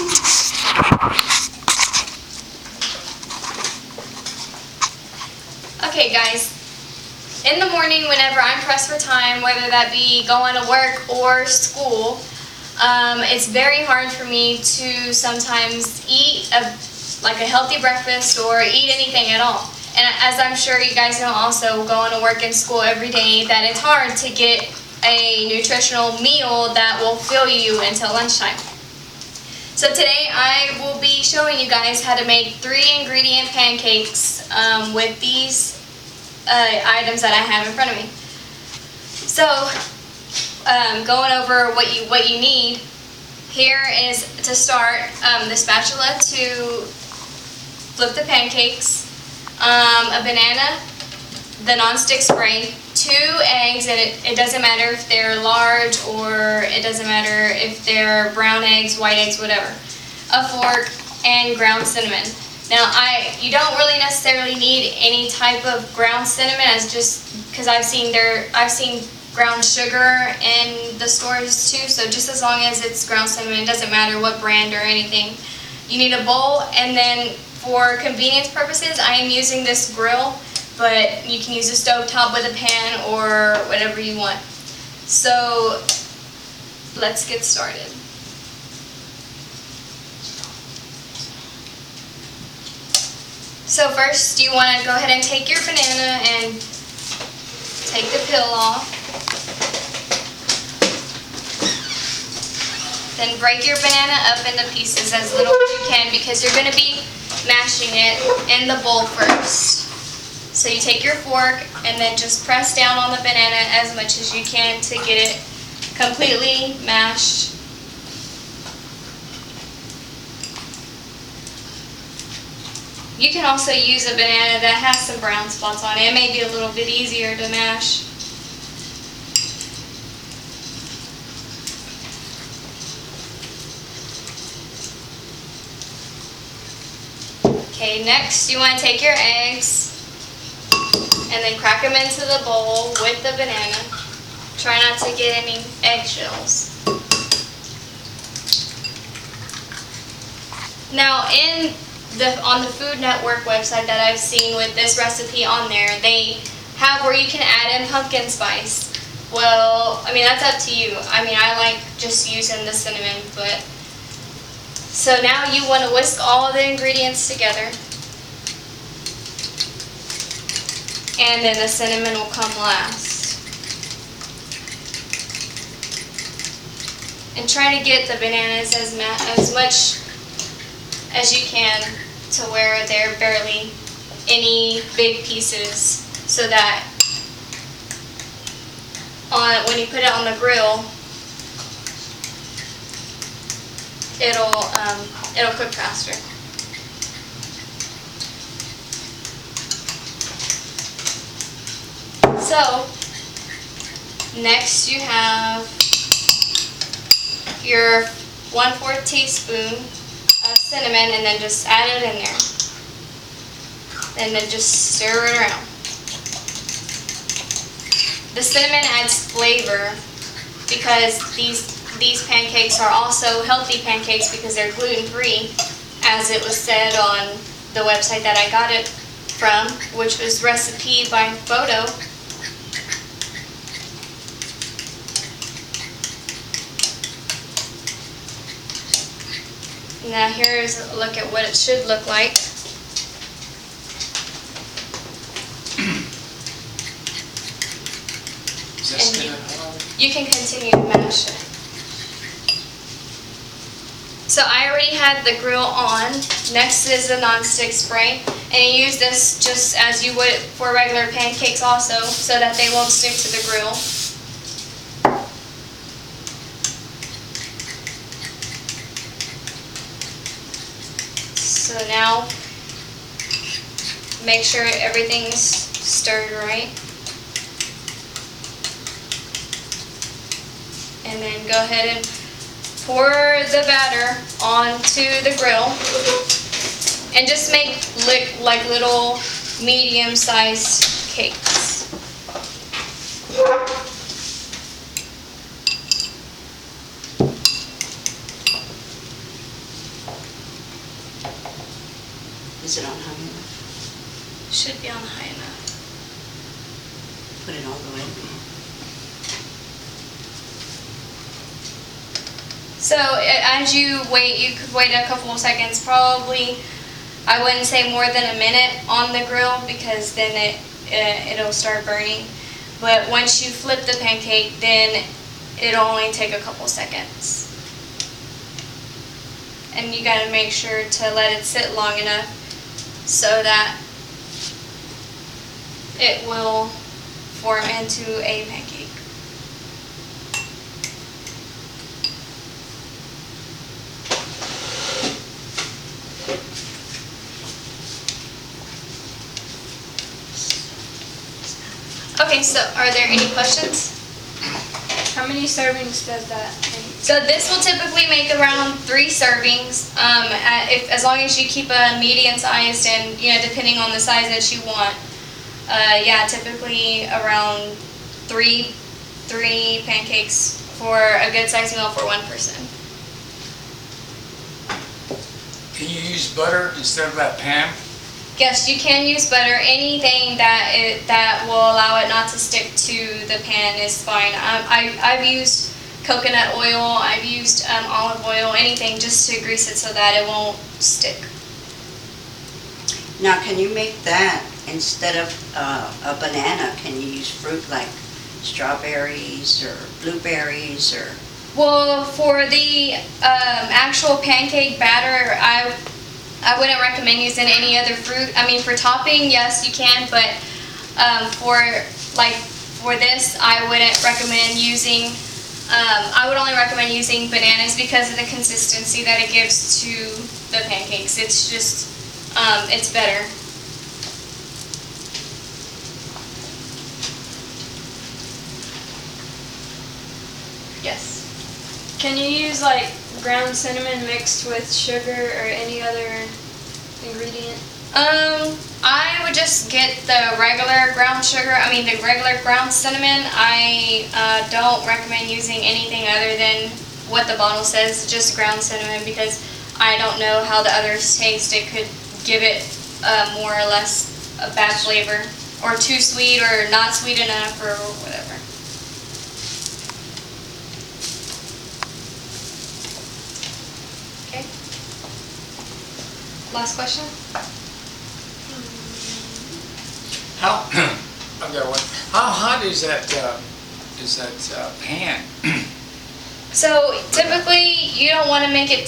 Okay guys, in the morning whenever I'm pressed for time, whether that be going to work or school, it's very hard for me to sometimes eat a healthy breakfast or eat anything at all. And as I'm sure you guys know also, going to work and school every day, that it's hard to get a nutritional meal that will fill you until lunchtime. So today I will be showing you guys how to make 3-ingredient pancakes with these items that I have in front of me. So going over what you need, here is to start the spatula to flip the pancakes, a banana, the non-stick spray, 2 eggs, and it doesn't matter if they're large or it doesn't matter if they're brown eggs, white eggs, whatever, a fork, and ground cinnamon. Now you don't really necessarily need any type of ground cinnamon, as just because I've seen ground sugar in the stores too, so just as long as it's ground cinnamon, it doesn't matter what brand or anything. You need a bowl, and then for convenience purposes I am using this grill, but you can use a stovetop with a pan or whatever you want. So let's get started. So first you want to go ahead and take your banana and take the peel off. Then break your banana up into pieces as little as you can, because you're going to be mashing it in the bowl first. So you take your fork and then just press down on the banana as much as you can to get it completely mashed. You can also use a banana that has some brown spots on it. It may be a little bit easier to mash. Okay, next you want to take your eggs and then crack them into the bowl with the banana. Try not to get any eggshells. Now on the Food Network website that I've seen with this recipe on there, they have where you can add in pumpkin spice. Well, I mean, that's up to you. I mean, I like just using the cinnamon, but so now you want to whisk all of the ingredients together, and then the cinnamon will come last. And try to get the bananas as much as you can to where they're barely any big pieces, so that when you put it on the grill, it'll cook faster. So next you have your 1/4 teaspoon of cinnamon, and then just add it in there, and then just stir it around. The cinnamon adds flavor, because these pancakes are also healthy pancakes because they're gluten-free, as it was said on the website that I got it from, which was Recipe by Photo. Now here's a look at what it should look like. And you can continue to mash it. So I already had the grill on. Next is the non-stick spray, and you use this just as you would for regular pancakes also, so that they won't stick to the grill. So now make sure everything's stirred right. And then go ahead and pour the batter onto the grill, and just make like little medium-sized cakes. Is it on high enough? Should be on high enough. Put it all the way. So as you wait, you could wait a couple of seconds, probably, I wouldn't say more than a minute on the grill because then it'll start burning. But once you flip the pancake, then it'll only take a couple seconds. And you gotta make sure to let it sit long enough so that it will form into a pancake. Okay, so are there any questions? How many servings does that make? So this will typically make around 3 servings, as long as you keep a medium sized and, depending on the size that you want. Yeah, typically around three pancakes for a good sized meal for one person. Can you use butter instead of that pan? Yes, you can use butter. Anything that will allow it not to stick to the pan is fine. I've used coconut oil, I've used olive oil, anything just to grease it so that it won't stick. Now, can you make that instead of a banana? Can you use fruit like strawberries or blueberries or? Well, for the actual pancake batter, I wouldn't recommend using any other fruit. I mean, for topping, yes, you can, but for this, I wouldn't recommend using. I would only recommend using bananas because of the consistency that it gives to the pancakes. It's just, it's better. Yes. Can you use like ground cinnamon mixed with sugar or any other ingredient? I would just get the regular ground sugar. I mean, the regular ground cinnamon. I don't recommend using anything other than what the bottle says, just ground cinnamon, because I don't know how the others taste. It could give it more or less a bad flavor, or too sweet, or not sweet enough, or whatever. Okay. Last question? How? I've got one. How hot is that pan? So typically you don't want to make it